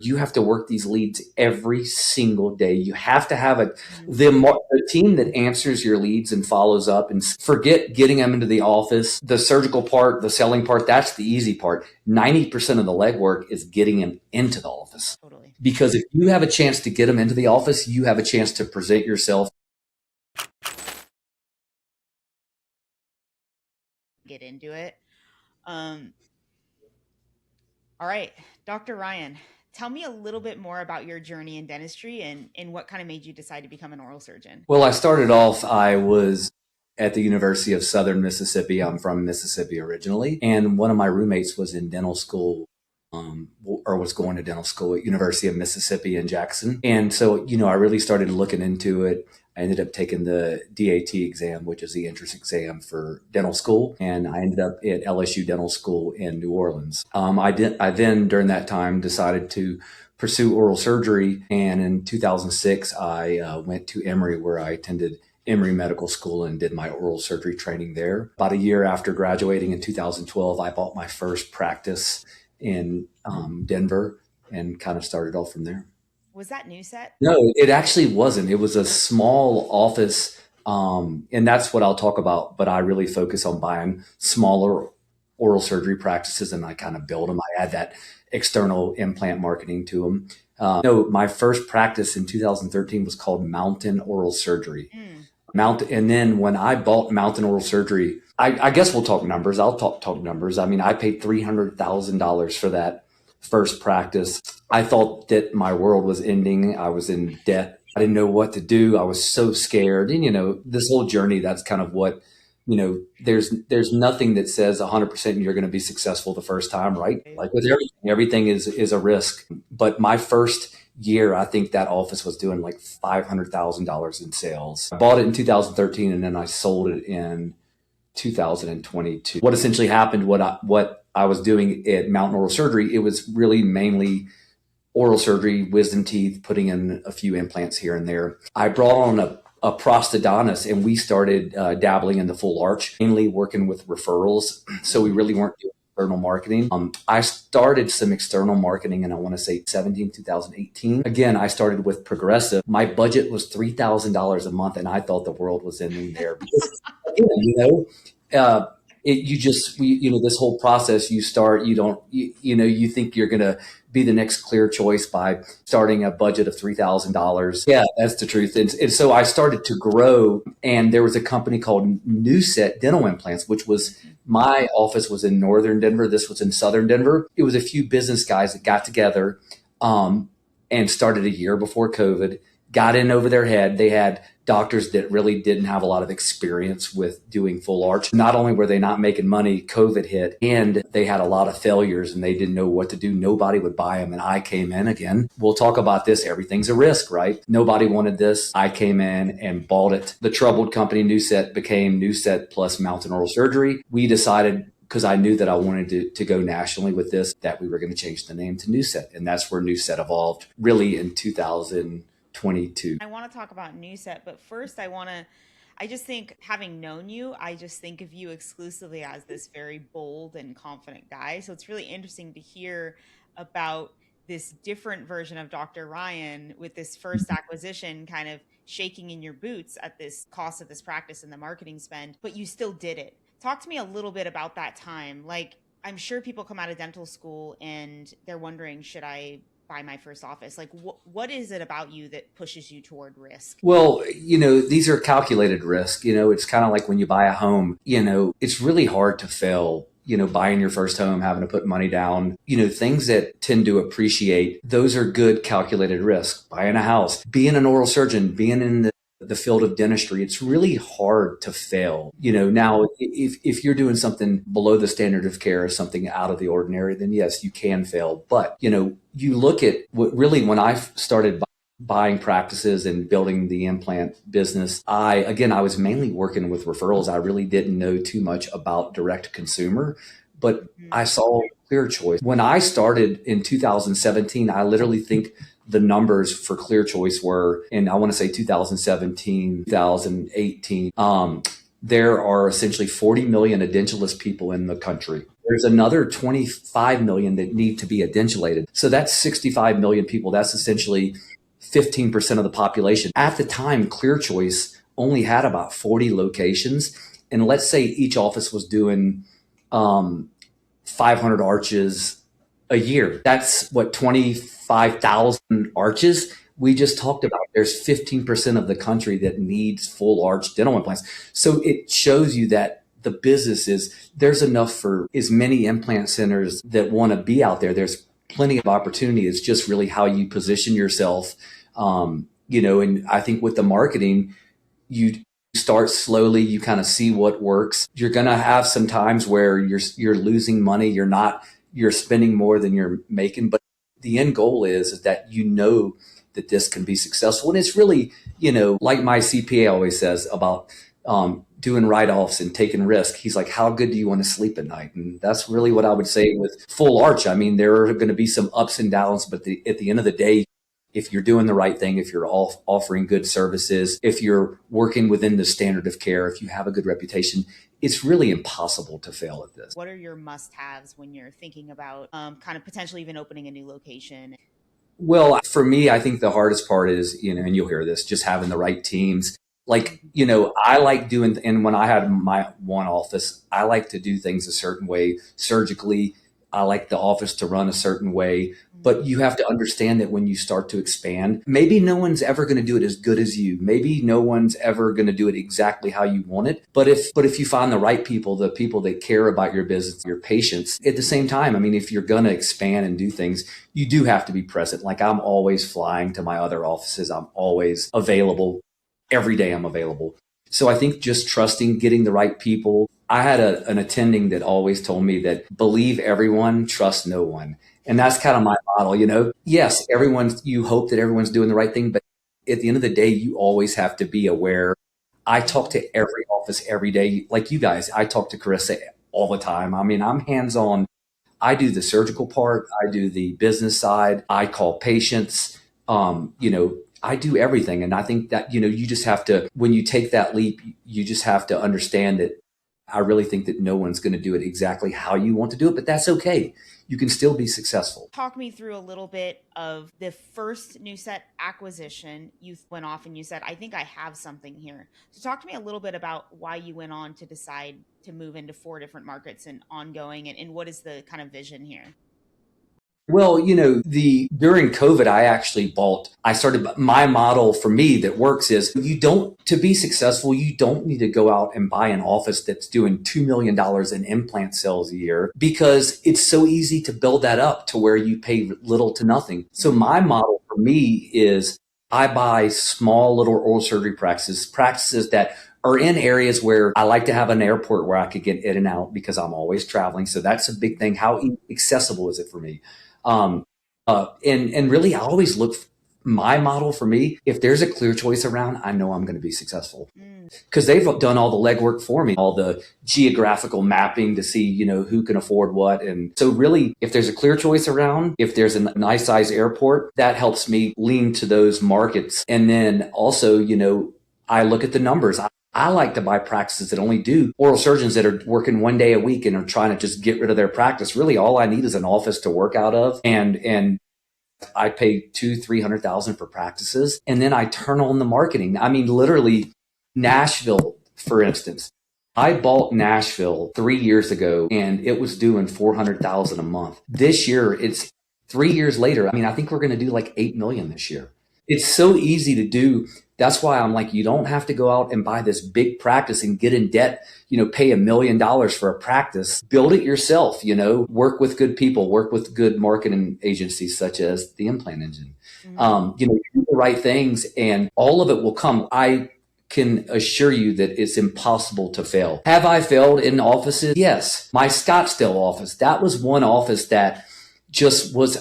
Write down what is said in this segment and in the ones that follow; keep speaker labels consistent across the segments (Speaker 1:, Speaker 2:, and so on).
Speaker 1: You have to work these leads every single day. You have to have the team that answers your leads and follows up, and forget getting them into the office. The surgical part, the selling part, that's the easy part. 90% of the legwork is getting them into the office.
Speaker 2: Totally.
Speaker 1: Because if you have a chance to get them into the office, you have a chance to present yourself.
Speaker 2: Get into it. All right, Dr. Ryan, tell me a little bit more about your journey in dentistry and what kind of made you decide to become an oral surgeon.
Speaker 1: Well, I started off, I was at the University of Southern Mississippi. I'm from Mississippi originally. And one of my roommates was in dental school, or was going to dental school at University of Mississippi in Jackson. And so, I really started looking into it. I ended up taking the DAT exam, which is the entrance exam for dental school. And I ended up at LSU Dental School in New Orleans. I then, during that time, decided to pursue oral surgery. And in 2006, I went to Emory, where I attended Emory Medical School and did my oral surgery training there. About a year after graduating in 2012, I bought my first practice in Denver and kind of started off from there.
Speaker 2: Was that NuSet?
Speaker 1: No, it actually wasn't. It was a small office, and that's what I'll talk about. But I really focus on buying smaller oral surgery practices, and I kind of build them. I add that external implant marketing to them. My first practice in 2013 was called Mountain Oral Surgery. And then when I bought Mountain Oral Surgery, I guess we'll talk numbers. I'll talk numbers. I mean, I paid $300,000 for that first practice. I thought that my world was ending. I was in debt. I didn't know what to do. I was so scared. And, this whole journey, that's kind of what, there's nothing that says 100% you're going to be successful the first time, right? Like with everything is a risk. But my first year, I think that office was doing like $500,000 in sales. I bought it in 2013 and then I sold it in 2022. What essentially happened, what I was doing at Mountain Oral Surgery, it was really mainly oral surgery, wisdom teeth, putting in a few implants here and there. I brought on a prosthodontist and we started dabbling in the full arch, mainly working with referrals. So we really weren't doing external marketing. I started some external marketing and I want to say 2018. Again, I started with Progressive. My budget was $3,000 a month and I thought the world was ending there. Because, again, this whole process, you start, you think you're going to be the next clear choice by starting a budget of $3,000. Yeah, that's the truth. And so I started to grow, and there was a company called NuSet Dental Implants, which was, my office was in northern Denver. This was in southern Denver. It was a few business guys that got together and started a year before COVID, got in over their head. They had doctors that really didn't have a lot of experience with doing full arch. Not only were they not making money, COVID hit, and they had a lot of failures and they didn't know what to do. Nobody would buy them. And I came in again. We'll talk about this. Everything's a risk, right? Nobody wanted this. I came in and bought it. The troubled company NuSet became NuSet plus Mountain Oral Surgery. We decided, because I knew that I wanted to go nationally with this, that we were going to change the name to NuSet. And that's where NuSet evolved really in 2022.
Speaker 2: I want to talk about NuSet, but first I just think, having known you, I just think of you exclusively as this very bold and confident guy. So it's really interesting to hear about this different version of Dr. Ryan with this first acquisition kind of shaking in your boots at this cost of this practice and the marketing spend, but you still did it. Talk to me a little bit about that time. Like, I'm sure people come out of dental school and they're wondering, should I buy my first office? Like, what is it about you that pushes you toward risk?
Speaker 1: Well, these are calculated risk. It's kind of like when you buy a home, it's really hard to fail. Buying your first home, having to put money down, things that tend to appreciate, those are good calculated risks. Buying a house, being an oral surgeon, being in the field of dentistry, it's really hard to fail. Now, if you're doing something below the standard of care or something out of the ordinary, then yes, you can fail. But, you look at what really, when I started buying practices and building the implant business, I was mainly working with referrals. I really didn't know too much about direct consumer, but I saw Clear Choice. When I started in 2017, I literally think the numbers for Clear Choice were, and I want to say 2017, 2018, there are essentially 40 million edentulous people in the country. There's another 25 million that need to be edentulated. So that's 65 million people. That's essentially 15% of the population. At the time, ClearChoice only had about 40 locations. And let's say each office was doing 500 arches a year. That's what, 25,000 arches. We just talked about there's 15% of the country that needs full arch dental implants. So it shows you that the business is, there's enough for as many implant centers that want to be out there. There's plenty of opportunity. It's just really how you position yourself. And I think with the marketing, you start slowly, you kind of see what works. You're going to have some times where you're losing money. You're spending more than you're making, but the end goal is that that this can be successful. And it's really, like my CPA always says about doing write-offs and taking risk. He's like, how good do you want to sleep at night? And that's really what I would say with full arch. I mean, there are going to be some ups and downs, but at the end of the day, if you're doing the right thing, if you're offering good services, if you're working within the standard of care, if you have a good reputation, it's really impossible to fail at this.
Speaker 2: What are your must-haves when you're thinking about kind of potentially even opening a new location?
Speaker 1: Well, for me, I think the hardest part is, and you'll hear this, just having the right teams. Like, I like doing, and when I had my one office, I like to do things a certain way surgically. I like the office to run a certain way, but you have to understand that when you start to expand, maybe no one's ever going to do it as good as you. Maybe no one's ever going to do it exactly how you want it. But if you find the right people, the people that care about your business, your patients, at the same time, I mean, if you're going to expand and do things, you do have to be present. Like I'm always flying to my other offices. I'm always available. Every day I'm available. So I think just trusting, getting the right people. I had an attending that always told me that believe everyone, trust no one. And that's kind of my model. Yes, you hope that everyone's doing the right thing, but at the end of the day, you always have to be aware. I talk to every office every day. Like you guys, I talk to Carissa all the time. I mean, I'm hands-on. I do the surgical part. I do the business side. I call patients. I do everything. And I think that, you just have to, when you take that leap, you just have to understand that I really think that no one's going to do it exactly how you want to do it, but that's okay. You can still be successful.
Speaker 2: Talk me through a little bit of the first NuSet acquisition. You went off and you said, I think I have something here. So talk to me a little bit about why you went on to decide to move into 4 different markets and ongoing, and what is the kind of vision here?
Speaker 1: Well, during COVID, I started my model for me that works is to be successful, you don't need to go out and buy an office that's doing $2 million in implant sales a year, because it's so easy to build that up to where you pay little to nothing. So my model for me is I buy small little oral surgery practices that are in areas where I like to have an airport where I could get in and out because I'm always traveling. So that's a big thing. How accessible is it for me? And really, I always look. My model for me, if there's a ClearChoice around, I know I'm going to be successful because they've done all the legwork for me, all the geographical mapping to see, who can afford what. And so really, if there's a ClearChoice around, if there's a nice size airport, that helps me lean to those markets. And then also, I look at the numbers. I like to buy practices that only do oral surgeons that are working 1 day a week and are trying to just get rid of their practice. Really, all I need is an office to work out of, and I pay $200,000-300,000 for practices, and then I turn on the marketing. I mean, literally, Nashville, for instance. I bought Nashville 3 years ago, and it was doing $400,000 a month. This year, it's 3 years later. I mean, I think we're going to do like $8 million this year. It's so easy to do. That's why I'm like, you don't have to go out and buy this big practice and get in debt, pay $1 million for a practice. Build it yourself, work with good people, work with good marketing agencies such as the Implant Engine. Do the right things and all of it will come. I can assure you that it's impossible to fail. Have I failed in offices? Yes. My Scottsdale office, that was one office that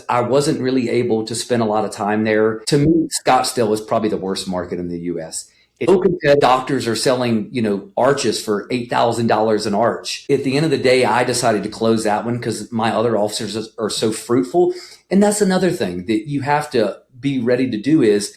Speaker 1: I wasn't really able to spend a lot of time there. To me, Scottsdale is probably the worst market in the US. Doctors are selling, arches for $8,000 an arch. At the end of the day, I decided to close that one because my other officers are so fruitful. And that's another thing that you have to be ready to do is,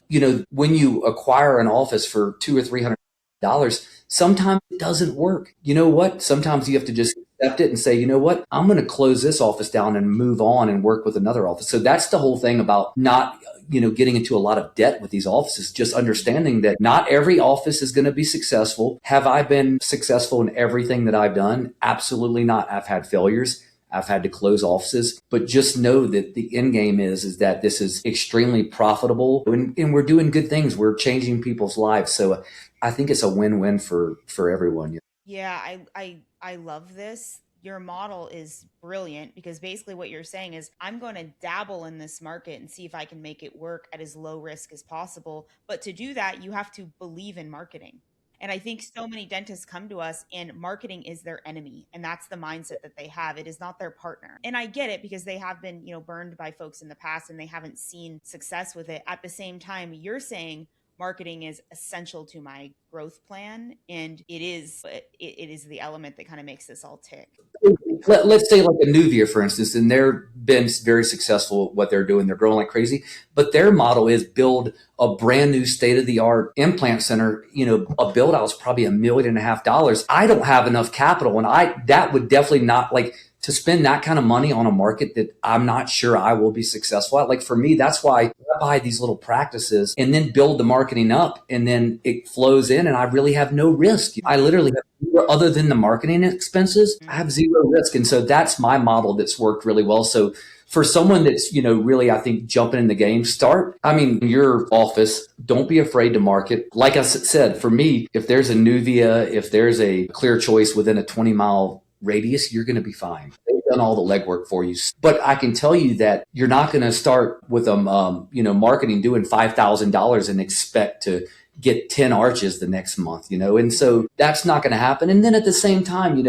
Speaker 1: when you acquire an office for $200 or $300, sometimes it doesn't work. You know what? Sometimes you have to just accept it and say, you know what, I'm going to close this office down and move on and work with another office. So that's the whole thing about not getting into a lot of debt with these offices, just understanding that not every office is going to be successful. Have I been successful in everything that I've done? Absolutely not. I've had failures. I've had to close offices, but just know that the end game is that this is extremely profitable and we're doing good things. We're changing people's lives. So I think it's a win-win for everyone.
Speaker 2: Yeah, I love this. Your model is brilliant because basically what you're saying is I'm going to dabble in this market and see if I can make it work at as low risk as possible. But to do that, you have to believe in marketing. And I think so many dentists come to us and marketing is their enemy. And that's the mindset that they have. It is not their partner. And I get it because they have been, burned by folks in the past and they haven't seen success with it. At the same time, you're saying marketing is essential to my growth plan. And it is the element that kind of makes this all tick.
Speaker 1: Let's say like a Nuvia, for instance, and they're been very successful at what they're doing. They're growing like crazy, but their model is build a brand new state of the art implant center. A build out is probably $1.5 million. I don't have enough capital, and that would definitely not like to spend that kind of money on a market that I'm not sure I will be successful at. Like for me, that's why I buy these little practices and then build the marketing up and then it flows in and I really have no risk. I literally have, other than the marketing expenses, I have zero risk. And so that's my model that's worked really well. So for someone that's, really, I think jumping in the game, your office, don't be afraid to market. Like I said, for me, if there's a Nuvia, if there's a Clear Choice within a 20-mile radius, you're going to be fine. They've done all the legwork for you. But I can tell you that you're not going to start with marketing doing $5,000 and expect to get 10 arches the next month, and so that's not going to happen. And then at the same time,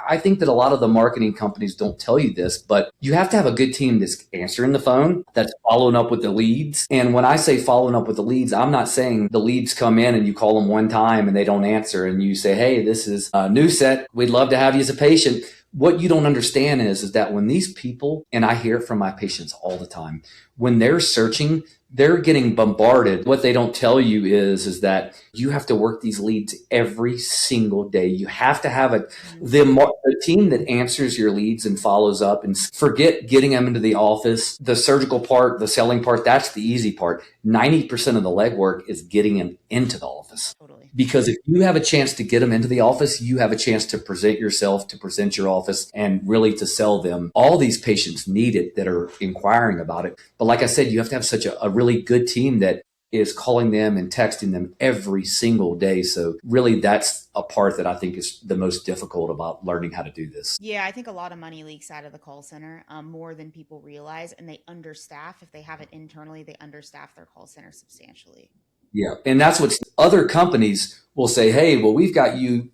Speaker 1: I think that a lot of the marketing companies don't tell you this, but you have to have a good team that's answering the phone, that's following up with the leads. And when I say following up with the leads, I'm not saying the leads come in and you call them one time and they don't answer and you say, hey, this is NuSet. We'd love to have you as a patient. What you don't understand is that when these people, and I hear it from my patients all the time, when they're searching, they're getting bombarded. What they don't tell you is that you have to work these leads every single day. You have to have the team that answers your leads and follows up, and forget getting them into the office. The surgical part, the selling part, that's the easy part. 90% of the legwork is getting them into the office.
Speaker 2: Totally.
Speaker 1: Because if you have a chance to get them into the office, you have a chance to present yourself, to present your office, and really to sell them. All these patients need it that are inquiring about it. But like I said, you have to have such a really good team that is calling them and texting them every single day. So really that's a part that I think is the most difficult about learning how to do this.
Speaker 2: Yeah, I think a lot of money leaks out of the call center, more than people realize, and they understaff. If they have it internally, they understaff their call center substantially.
Speaker 1: Yeah. And that's what other companies will say, hey, well, we've got you,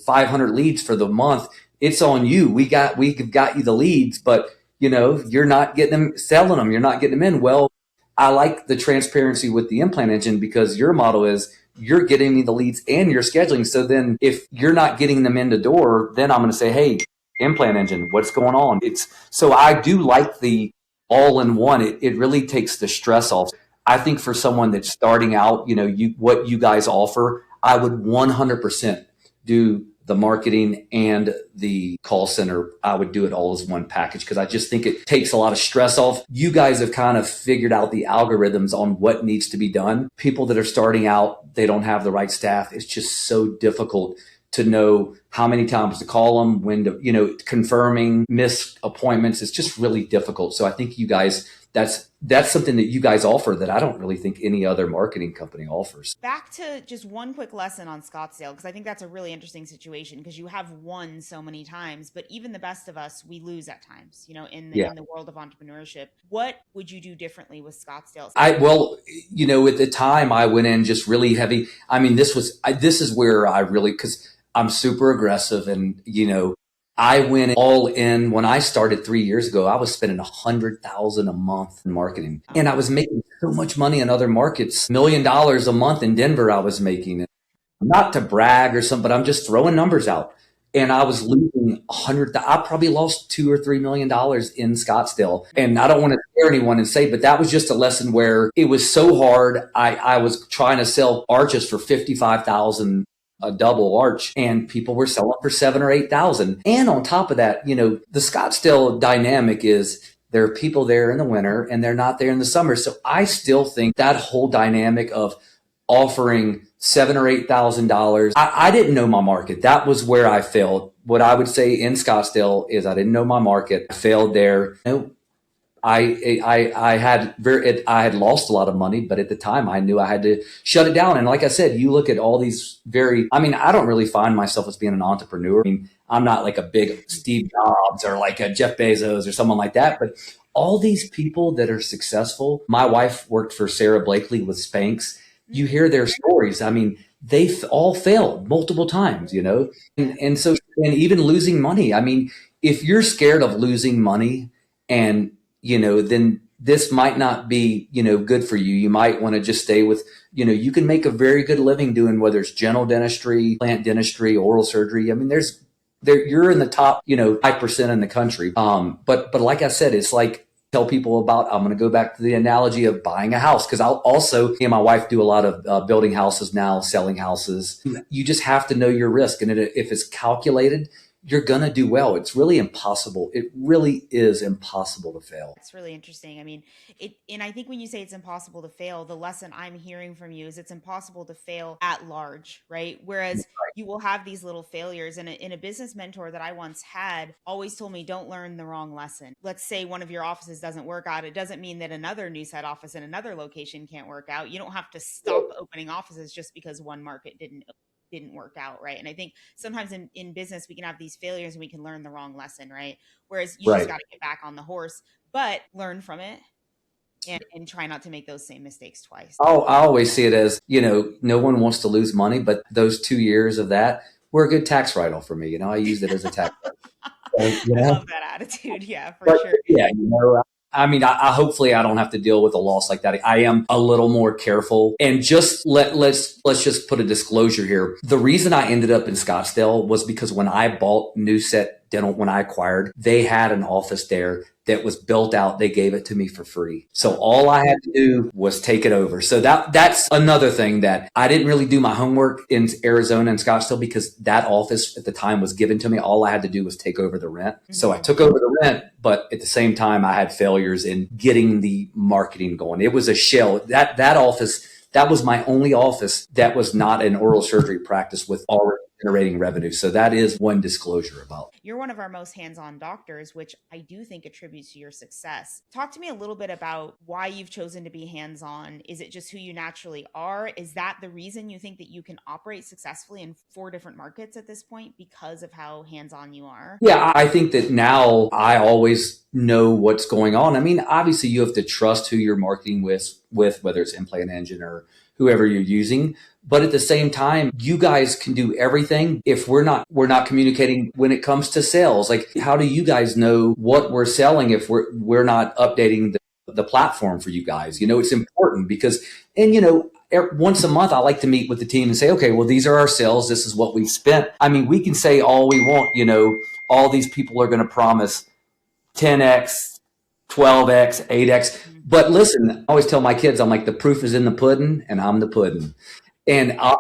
Speaker 1: 500 leads for the month. It's on you. We've got you the leads, but you're not getting them, selling them. You're not getting them in. Well, I like the transparency with the implant engine because your model is you're getting me the leads and you're scheduling. So then if you're not getting them in the door, then I'm going to say, hey, implant engine, what's going on? So I do like the all in one. It really takes the stress off. I think for someone that's starting out, what you guys offer, I would 100% do the marketing and the call center. I would do it all as one package because I just think it takes a lot of stress off. You guys have kind of figured out the algorithms on what needs to be done. People that are starting out, they don't have the right staff. It's just so difficult to know how many times to call them, when to, confirming missed appointments. It's just really difficult. So I think you guys, that's something that you guys offer that I don't really think any other marketing company offers.
Speaker 2: Back to just one quick lesson on Scottsdale, because I think that's a really interesting situation because you have won so many times, but even the best of us, we lose at times, in the world of entrepreneurship. What would you do differently with Scottsdale?
Speaker 1: At the time I went in just really heavy. I mean, this is where I really, because I'm super aggressive and, I went all in. When I started 3 years ago, I was spending $100,000 a month in marketing, and I was making so much money in other markets. $1 million a month in Denver, I was making. Not to brag or something, but I'm just throwing numbers out. And I was losing I probably lost $2 or $3 million in Scottsdale. And I don't want to scare anyone and say, but that was just a lesson where it was so hard. I was trying to sell arches for $55,000 a double arch, and people were selling for 7 or 8 thousand. And on top of that, the Scottsdale dynamic is there are people there in the winter and they're not there in the summer. So I still think that whole dynamic of offering $7 or $8,000, I didn't know my market. That was where I failed. What I would say in Scottsdale is I didn't know my market. I failed there. I had lost a lot of money, but at the time I knew I had to shut it down. And like I said, you look at all these I don't really find myself as being an entrepreneur. I mean, I'm not like a big Steve Jobs or like a Jeff Bezos or someone like that, but all these people that are successful, my wife worked for Sarah Blakely with Spanx. You hear their stories. I mean, they've all failed multiple times, and even losing money. I mean, if you're scared of losing money and then this might not be, good for you. You might want to just stay with, you can make a very good living doing whether it's general dentistry, plant dentistry, oral surgery. I mean, you're in the top, 5% in the country. But like I said, it's like tell people about, I'm going to go back to the analogy of buying a house. Cause I'll also, me and my wife do a lot of building houses now, selling houses. You just have to know your risk. And if it's calculated, you're going to do well. It's really impossible. It really is impossible to fail.
Speaker 2: It's really interesting. I mean, and I think when you say it's impossible to fail, the lesson I'm hearing from you is it's impossible to fail at large, right? Whereas you will have these little failures. And in a business mentor that I once had always told me, don't learn the wrong lesson. Let's say one of your offices doesn't work out. It doesn't mean that another NuSet office in another location can't work out. You don't have to stop opening offices just because one market didn't work out, right? And I think sometimes in business we can have these failures and we can learn the wrong lesson, right? Whereas you just got to get back on the horse, but learn from it and try not to make those same mistakes twice.
Speaker 1: Oh, I always see it as, no one wants to lose money, but those 2 years of that were a good tax write-off for me. I used it as a tax write-off.
Speaker 2: I love that attitude. Yeah, for sure.
Speaker 1: Yeah, I mean, I hopefully I don't have to deal with a loss like that. I am a little more careful, and just let's just put a disclosure here. The reason I ended up in Scottsdale was because when I bought NuSet Dental, when I acquired, they had an office there that was built out. They gave it to me for free. So all I had to do was take it over. So that's another thing that I didn't really do my homework in Arizona and Scottsdale because that office at the time was given to me. All I had to do was take over the rent. Mm-hmm. So I took over the rent, but at the same time, I had failures in getting the marketing going. It was a shell. That office, that was my only office that was not an oral surgery practice with already generating revenue. So that is one disclosure about.
Speaker 2: You're one of our most hands-on doctors, which I do think attributes to your success. Talk to me a little bit about why you've chosen to be hands-on. Is it just who you naturally are? Is that the reason you think that you can operate successfully in 4 different markets at this point because of how hands-on you are?
Speaker 1: Yeah, I think that now I always know what's going on. I mean, obviously you have to trust who you're marketing with whether it's Implant Engine or whoever you're using. But at the same time, you guys can do everything. If we're not communicating when it comes to sales, like how do you guys know what we're selling if we're not updating the platform for you guys? It's important because, and once a month, I like to meet with the team and say, okay, well, these are our sales. This is what we've spent. I mean, we can say all we want, all these people are going to promise 10X, 12X, 8X. But listen, I always tell my kids, I'm like, the proof is in the pudding and I'm the pudding. And I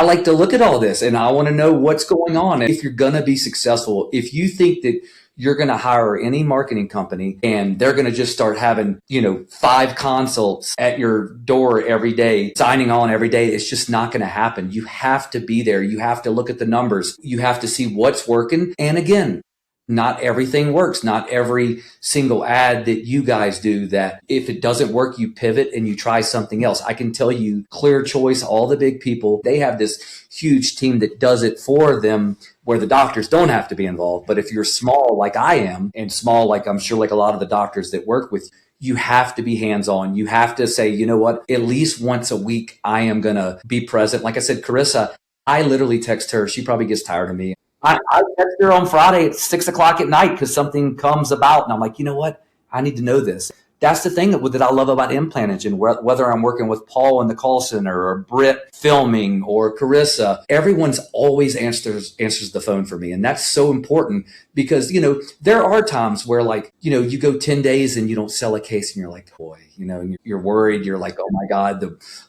Speaker 1: like to look at all this and I want to know what's going on. If you're going to be successful, if you think that you're going to hire any marketing company and they're going to just start having, 5 consults at your door every day, signing on every day, it's just not going to happen. You have to be there. You have to look at the numbers. You have to see what's working. And again, not everything works. Not every single ad that you guys do, that if it doesn't work, you pivot and you try something else. I can tell you Clear Choice, all the big people, they have this huge team that does it for them where the doctors don't have to be involved. But if you're small like I am, and small like I'm sure like a lot of the doctors that work with, you have to be hands-on. You have to say, you know what, at least once a week, I am going to be present. Like I said, Carissa, I literally text her. She probably gets tired of me. I text her on Friday at 6:00 at night because something comes about and I'm like, you know what? I need to know this. That's the thing that I love about Implant Engine, whether I'm working with Paul in the call center or Britt filming or Carissa, everyone's always answers the phone for me. And that's so important because, there are times where you go 10 days and you don't sell a case and you're like, boy, and you're worried. You're like, oh my God,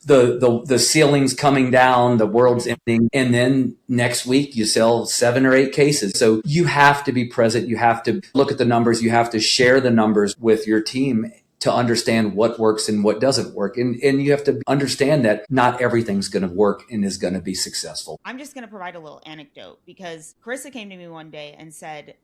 Speaker 1: the ceiling's coming down, the world's ending. And then next week you sell 7 or 8 cases. So you have to be present. You have to look at the numbers. You have to share the numbers with your team to understand what works and what doesn't work. And you have to understand that not everything's going to work and is going to be successful.
Speaker 2: I'm just going to provide a little anecdote because Carissa came to me one day and said,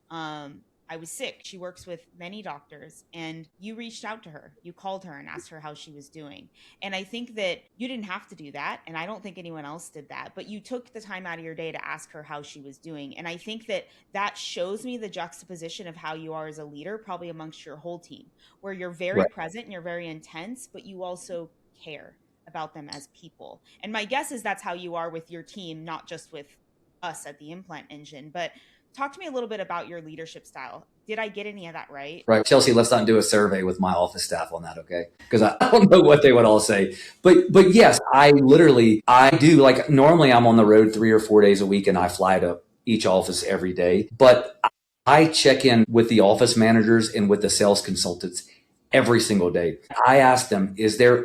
Speaker 2: I was sick. She works with many doctors, and you reached out to her. You called her and asked her how she was doing. And I think that you didn't have to do that. And I don't think anyone else did that, but you took the time out of your day to ask her how she was doing. And I think that that shows me the juxtaposition of how you are as a leader, probably amongst your whole team, where you're very
Speaker 1: Right.
Speaker 2: present and you're very intense, but you also care about them as people. And my guess is that's how you are with your team, not just with us at the Implant Engine. But talk to me a little bit about your leadership style. Did I get any of that right?
Speaker 1: Right. Chelsea, let's not do a survey with my office staff on that, okay? Because I don't know what they would all say. But yes, I do, like, normally I'm on the road 3 or 4 days a week and I fly to each office every day. But I check in with the office managers and with the sales consultants every single day. I ask them,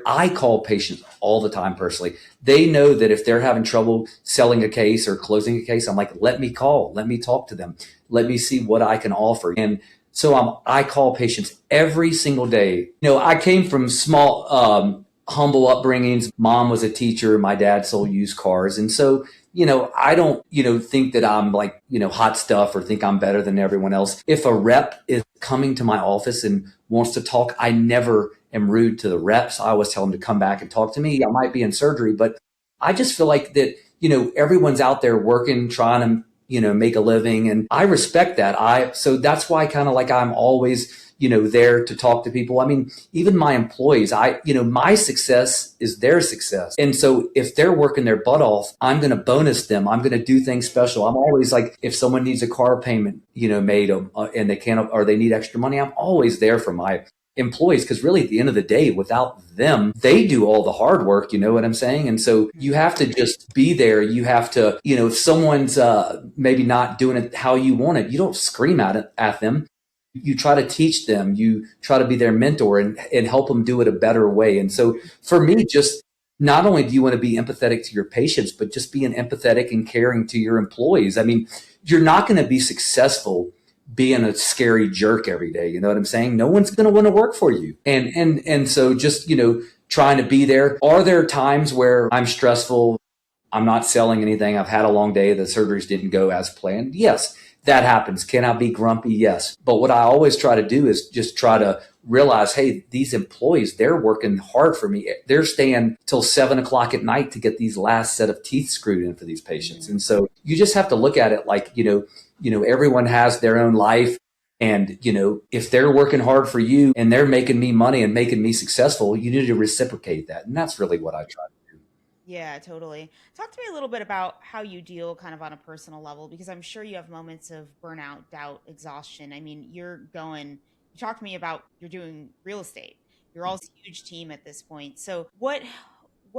Speaker 1: I call patients all the time personally. They know that if they're having trouble selling a case or closing a case, I'm like, let me talk to them. Let me see what I can offer. And so I call patients every single day. I came from small, humble upbringings. Mom was a teacher. My dad sold used cars. And so, I don't, think that I'm like, hot stuff or think I'm better than everyone else. If a rep is coming to my office and wants to talk, I never am rude to the reps. I always tell them to come back and talk to me. I might be in surgery, but I just feel like that, everyone's out there working, trying to, make a living. And I respect that. So that's why kind of like I'm always, there to talk to people. I mean, even my employees, my success is their success. And so if they're working their butt off, I'm going to bonus them. I'm going to do things special. I'm always like, if someone needs a car payment, made and they can't, or they need extra money, I'm always there for my employees, because really at the end of the day, without them, they do all the hard work. You know what I'm saying? And so you have to just be there. You have to, if someone's maybe not doing it how you want it, you don't scream at them. You try to teach them, you try to be their mentor and help them do it a better way. And so for me, just not only do you want to be empathetic to your patients, but just being empathetic and caring to your employees. I mean, you're not going to be successful being a scary jerk every day. You know what I'm saying? No one's going to want to work for you. And so just, trying to be there. Are there times where I'm stressful? I'm not selling anything. I've had a long day. The surgeries didn't go as planned. Yes, that happens. Can I be grumpy? Yes. But what I always try to do is just try to realize, hey, these employees, they're working hard for me. They're staying till 7 o'clock at night to get these last set of teeth screwed in for these patients. And so you just have to look at it like, everyone has their own life. And, if they're working hard for you and they're making me money and making me successful, you need to reciprocate that. And that's really what I try to do.
Speaker 2: Yeah, totally. Talk to me a little bit about how you deal kind of on a personal level, because I'm sure you have moments of burnout, doubt, exhaustion. I mean, you talk to me about you're doing real estate. You're also a huge team at this point. So what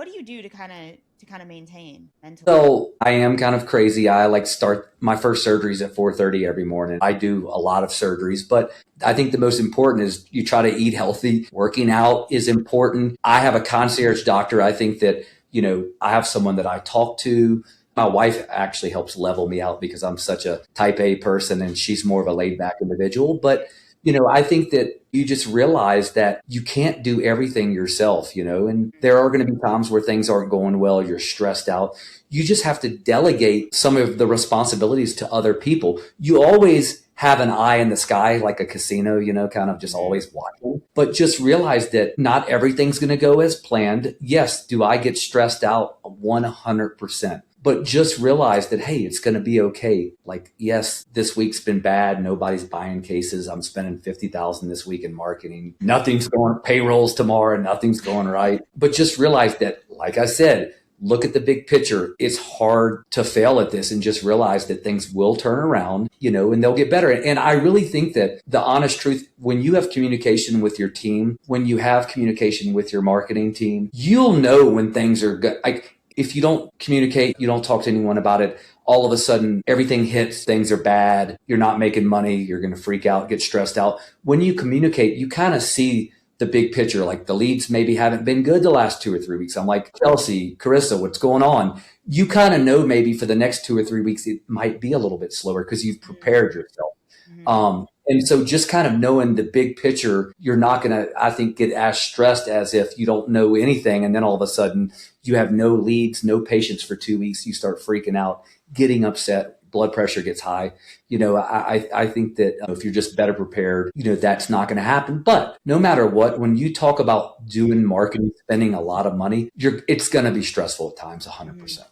Speaker 2: do you do to kind of maintain mentally?
Speaker 1: So I am kind of crazy. I like start my first surgeries at 4:30 every morning. I do a lot of surgeries, but I think the most important is you try to eat healthy. Working out is important. I have a concierge doctor. I think that, I have someone that I talk to. My wife actually helps level me out because I'm such a type A person and she's more of a laid back individual. But, I think that you just realize that you can't do everything yourself, and there are going to be times where things aren't going well. You're stressed out. You just have to delegate some of the responsibilities to other people. You always have an eye in the sky, like a casino, kind of just always watching, but just realize that not everything's going to go as planned. Yes. Do I get stressed out? 100%. But just realize that, hey, it's going to be okay. Like, yes, this week's been bad. Nobody's buying cases. I'm spending $50,000 this week in marketing. Nothing's going, payrolls tomorrow. Nothing's going right. But just realize that, like I said, look at the big picture. It's hard to fail at this, and just realize that things will turn around, and they'll get better. And I really think that the honest truth, when you have communication with your team, when you have communication with your marketing team, you'll know when things are good. Like, if you don't communicate, you don't talk to anyone about it, all of a sudden everything hits, things are bad, you're not making money, you're going to freak out, get stressed out. When you communicate, you kind of see the big picture. Like the leads maybe haven't been good the last 2 or 3 weeks. I'm like, Chelsea, Carissa, what's going on? You kind of know maybe for the next 2 or 3 weeks, it might be a little bit slower because you've
Speaker 2: Mm-hmm.
Speaker 1: prepared yourself.
Speaker 2: Mm-hmm.
Speaker 1: And so just kind of knowing the big picture, you're not going to, I think, get as stressed as if you don't know anything. And then all of a sudden you have no leads, no patients for 2 weeks. You start freaking out, getting upset, blood pressure gets high. I think that if you're just better prepared, that's not going to happen. But no matter what, when you talk about doing marketing, spending a lot of money, it's going to be stressful at times,
Speaker 2: Mm-hmm.
Speaker 1: 100%. It's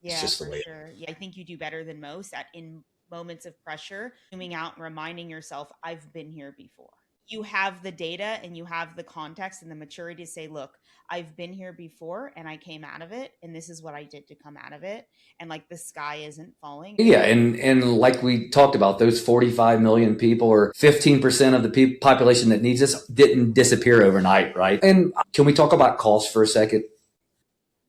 Speaker 2: Yeah,
Speaker 1: just the
Speaker 2: for
Speaker 1: way it
Speaker 2: sure. Yeah, I think you do better than most at in moments of pressure, zooming out and reminding yourself, I've been here before. You have the data and you have the context and the maturity to say, look, I've been here before and I came out of it, and this is what I did to come out of it. And like the sky isn't falling.
Speaker 1: is. Yeah, and like we talked about, those 45 million people, or 15% of the population that needs this, didn't disappear overnight, right? And can we talk about cost for a second?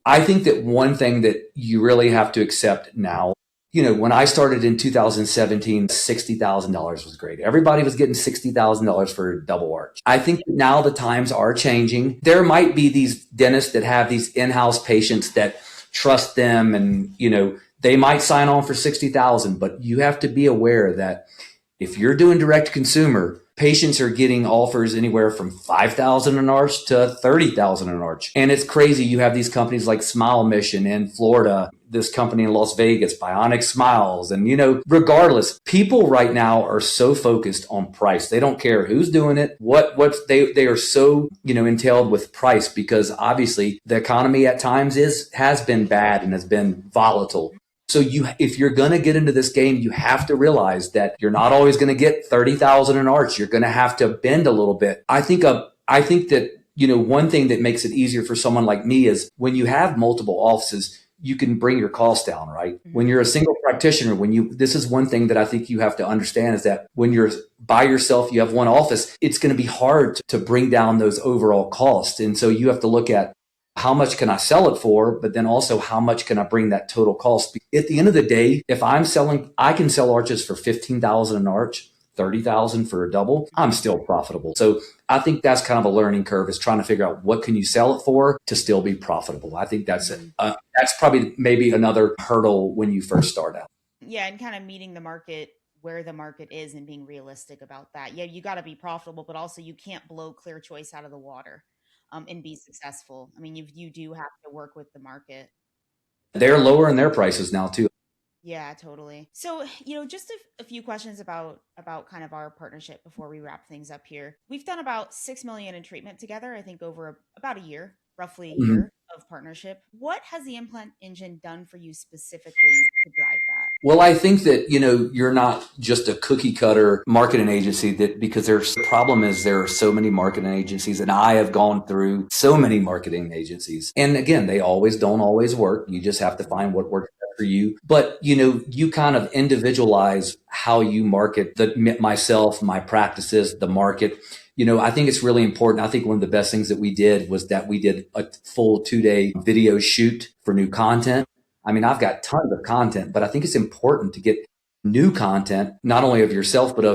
Speaker 1: I think that one thing that you really have to accept now, when I started in 2017, $60,000 was great. Everybody was getting $60,000 for a double arch. I think that now the times are changing. There might be these dentists that have these in-house patients that trust them, and, they might sign on for 60,000, but you have to be aware that if you're doing direct to consumer, patients are getting offers anywhere from 5,000 an arch to 30,000 an arch. And it's crazy. You have these companies like Smile Mission in Florida, this company in Las Vegas, Bionic Smiles. And, regardless, people right now are so focused on price. They don't care who's doing it, they are so, entailed with price, because obviously the economy at times has been bad and has been volatile. So if you're going to get into this game, you have to realize that you're not always going to get 30,000 an arch. You're going to have to bend a little bit. I think that, one thing that makes it easier for someone like me is when you have multiple offices, you can bring your costs down, right? When
Speaker 2: Mm-hmm.
Speaker 1: you're a single practitioner, this is one thing that I think you have to understand, is that when you're by yourself, you have one office, it's going to be hard to bring down those overall costs. And so you have to look at, how much can I sell it for? But then also, how much can I bring that total cost? At the end of the day, if I can sell arches for 15,000 an arch, 30,000 for a double, I'm still profitable. So I think that's kind of a learning curve, is trying to figure out what can you sell it for to still be profitable. I think that's it.
Speaker 2: Mm-hmm.
Speaker 1: That's probably maybe another hurdle when you first start out.
Speaker 2: Yeah, and kind of meeting the market where the market is and being realistic about that. Yeah, you got to be profitable, but also you can't blow Clear Choice out of the water, and be successful. I mean, you do have to work with the market.
Speaker 1: They're lowering their prices now too.
Speaker 2: Yeah, totally. So, just a few questions about kind of our partnership before we wrap things up here. We've done about 6 million in treatment together, I think over about a year, roughly a
Speaker 1: Mhm.
Speaker 2: year of partnership. What has the Implant Engine done for you specifically to drive that?
Speaker 1: Well, I think that, you're not just a cookie cutter marketing agency, that because the problem is there are so many marketing agencies, and I have gone through so many marketing agencies. And again, they don't always work. You just have to find what works best for you. But, you kind of individualize how you market myself, my practices, the market. I think it's really important. I think one of the best things that we did was that we did a full 2-day video shoot for new content. I mean, I've got tons of content, but I think it's important to get new content, not only of yourself, but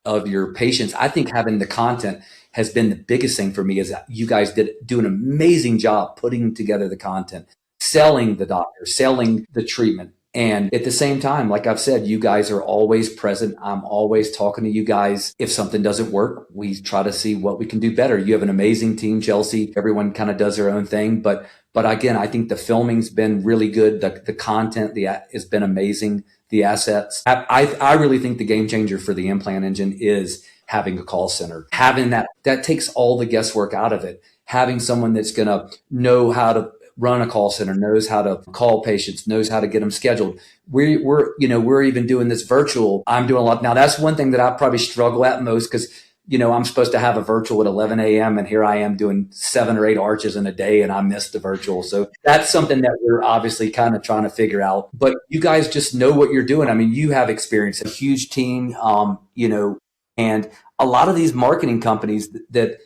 Speaker 1: of your patients. I think having the content has been the biggest thing for me, is that you guys do an amazing job putting together the content, selling the doctor, selling the treatment. And at the same time, like I've said, you guys are always present. I'm always talking to you guys. If something doesn't work, we try to see what we can do better. You have an amazing team, Chelsea. Everyone kind of does their own thing, but again, I think the filming's been really good. The content has been amazing. The assets. I really think the game changer for the Implant Engine is having a call center. Having that takes all the guesswork out of it. Having someone that's going to know how to run a call center, knows how to call patients, knows how to get them scheduled. We're even doing this virtual. I'm doing a lot now. That's one thing that I probably struggle at most, because I'm supposed to have a virtual at 11 a.m. and here I am doing 7 or 8 arches in a day, and I missed the virtual. So that's something that we're obviously kind of trying to figure out. But you guys just know what you're doing. I mean, you have experience, a huge team, and a lot of these marketing companies that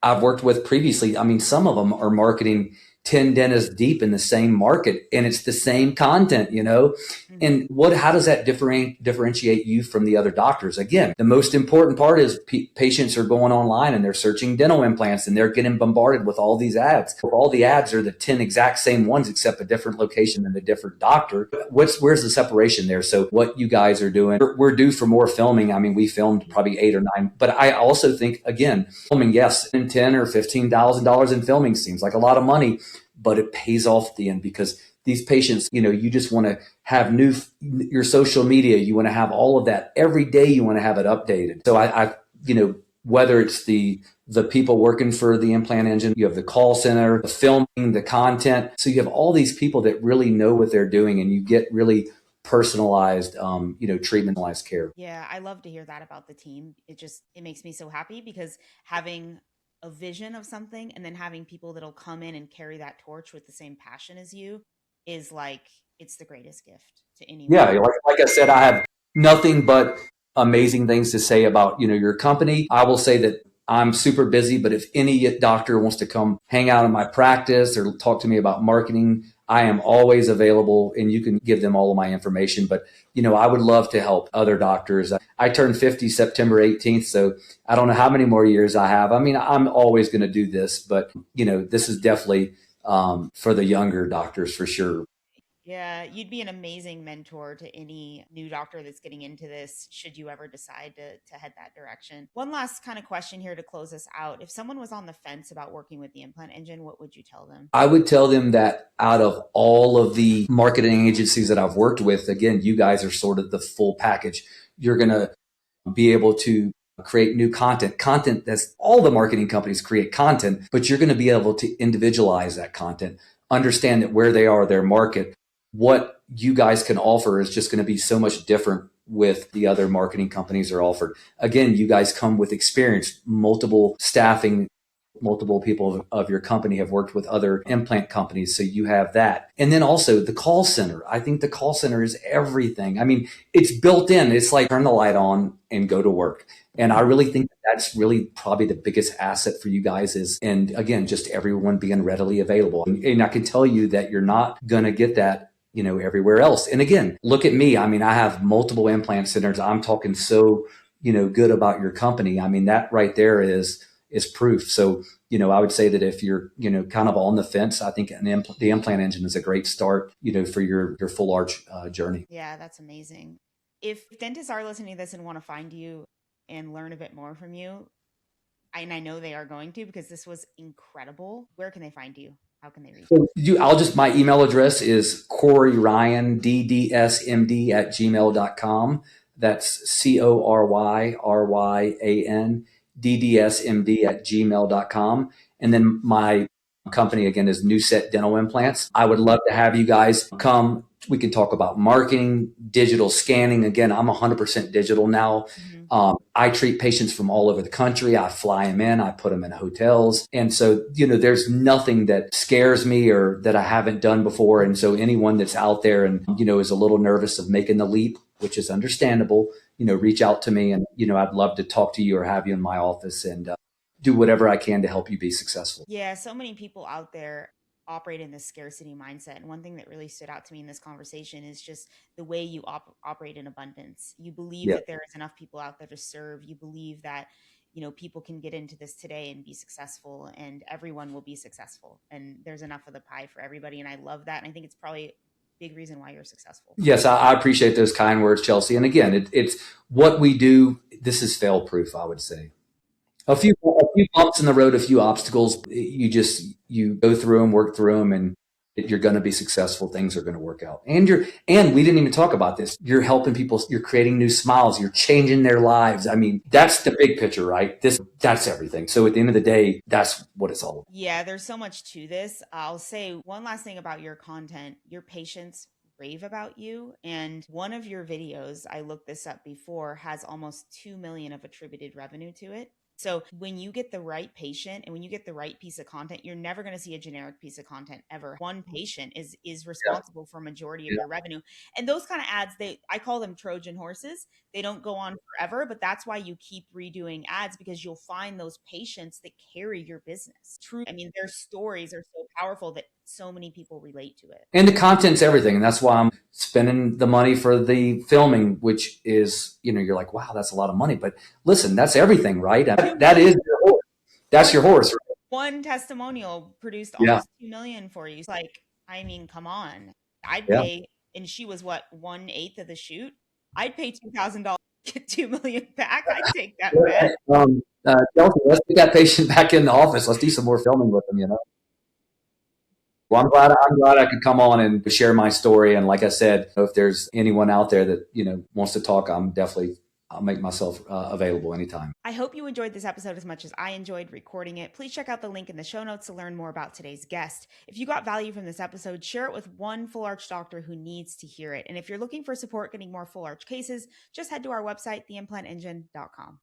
Speaker 1: I've worked with previously. I mean, some of them are marketing 10 dentists deep in the same market and it's the same content, you know?
Speaker 2: Hmm.
Speaker 1: And how does that differentiate you from the other doctors? Again, the most important part is patients are going online and they're searching dental implants and they're getting bombarded with all these ads. All the ads are the 10 exact same ones, except a different location and a different doctor. Where's the separation there? So what you guys are doing, we're due for more filming. I mean, we filmed probably 8 or 9, but I also think, again, filming, yes, in 10 or $15,000 in filming seems like a lot of money, but it pays off at the end because these patients, you know, you just want to have your social media, you want to have all of that every day, you want to have it updated. So you know, whether it's the people working for the implant engine, you have the call center, the filming, the content. So you have all these people that really know what they're doing, and you get really personalized, you know, treatmentalized care.
Speaker 2: Yeah, I love to hear that about the team. It makes me so happy because having a vision of something and then having people that'll come in and carry that torch with the same passion as you is like it's the greatest gift to anyone.
Speaker 1: Yeah, like I said, I have nothing but amazing things to say about, you know, your company. I will say that I'm super busy, but if any doctor wants to come hang out in my practice or talk to me about marketing, I am always available and you can give them all of my information. But, you know, I would love to help other doctors. I turned 50 September 18th, so I don't know how many more years I have. I mean, I'm always going to do this, but, you know, this is definitely for the younger doctors for sure.
Speaker 2: Yeah, you'd be an amazing mentor to any new doctor that's getting into this, should you ever decide to head that direction. One last kind of question here to close us out. If someone was on the fence about working with the implant engine, what would you tell them?
Speaker 1: I would tell them that out of all of the marketing agencies that I've worked with, again, you guys are sort of the full package. You're going to be able to create new content that's all the marketing companies create content, but you're going to be able to individualize that content, understand that where they are, their market, what you guys can offer is just going to be so much different with the other marketing companies are offered. Again, you guys come with experience, multiple staffing, multiple people of your company have worked with other implant companies. So you have that. And then also the call center. I think the call center is everything. I mean, it's built in. It's like turn the light on and go to work. And I really think that's really probably the biggest asset for you guys is, and again, just everyone being readily available. And I can tell you that you're not going to get that, you know, everywhere else. And again, look at me. I mean, I have multiple implant centers. I'm talking so, you know, good about your company. I mean, that right there is proof. So, you know, I would say that if you're, you know, kind of on the fence, I think the implant engine is a great start, you know, for your full arch journey.
Speaker 2: Yeah, that's amazing. If dentists are listening to this and want to find you and learn a bit more from you, and I know they are going to because this was incredible, where can they find you? How can they reach
Speaker 1: So my email address is Corey Ryan, DDSMD at gmail.com. That's CORYRYAN, DDSMD at gmail.com. And then my company again is NuSet Dental Implants. I would love to have you guys come. We can talk about marketing, digital scanning. Again, I'm 100% digital now.
Speaker 2: you?
Speaker 1: I treat patients from all over the country. I fly them in, I put them in hotels. And so, you know, there's nothing that scares me or that I haven't done before. And so anyone that's out there and, you know, is a little nervous of making the leap, which is understandable, you know, reach out to me and, you know, I'd love to talk to you or have you in my office and do whatever I can to help you be successful.
Speaker 2: Yeah, so many people out there operate in this scarcity mindset. And one thing that really stood out to me in this conversation is just the way you operate in abundance. You believe
Speaker 1: Yeah.
Speaker 2: that there is enough people out there to serve. You believe that, you know, people can get into this today and be successful and everyone will be successful. And there's enough of the pie for everybody. And I love that. And I think it's probably a big reason why you're successful.
Speaker 1: Yes, I appreciate those kind words, Chelsea. And again, it's what we do. This is fail proof, I would say. A few bumps in the road, a few obstacles. You go through them, work through them, and you're going to be successful. Things are going to work out. And we didn't even talk about this. You're helping people. You're creating new smiles. You're changing their lives. I mean, that's the big picture, right? That's everything. So at the end of the day, that's what it's all about.
Speaker 2: Yeah, there's so much to this. I'll say one last thing about your content. Your patients rave about you. And one of your videos, I looked this up before, has almost 2 million of attributed revenue to it. So when you get the right patient and when you get the right piece of content, you're never going to see a generic piece of content ever. One patient is
Speaker 1: Yeah,
Speaker 2: responsible for a majority of
Speaker 1: yeah.
Speaker 2: your revenue. And those kind of ads, I call them Trojan horses. They don't go on forever, but that's why you keep redoing ads because you'll find those patients that carry your business. True. I mean, their stories are so powerful that so many people relate to it.
Speaker 1: And the content's everything. And that's why I'm spending the money for the filming, which is, you're like, wow, that's a lot of money. But listen, that's everything, right? That is your horse. That's your horse. Right?
Speaker 2: One testimonial produced
Speaker 1: Yeah.
Speaker 2: almost 2 million for you. It's like, I mean, come on. I'd
Speaker 1: Yeah.
Speaker 2: pay, and she was what, 1/8 of the shoot? I'd pay $2,000 to get 2 million back. I'd take that bet.
Speaker 1: Chelsea, let's get that patient back in the office. Let's do some more filming with them. Well, I'm glad I could come on and share my story. And like I said, if there's anyone out there that wants to talk, I'll make myself available anytime.
Speaker 2: I hope you enjoyed this episode as much as I enjoyed recording it. Please check out the link in the show notes to learn more about today's guest. If you got value from this episode, share it with one full arch doctor who needs to hear it. And if you're looking for support getting more full arch cases, just head to our website, theimplantingine.com.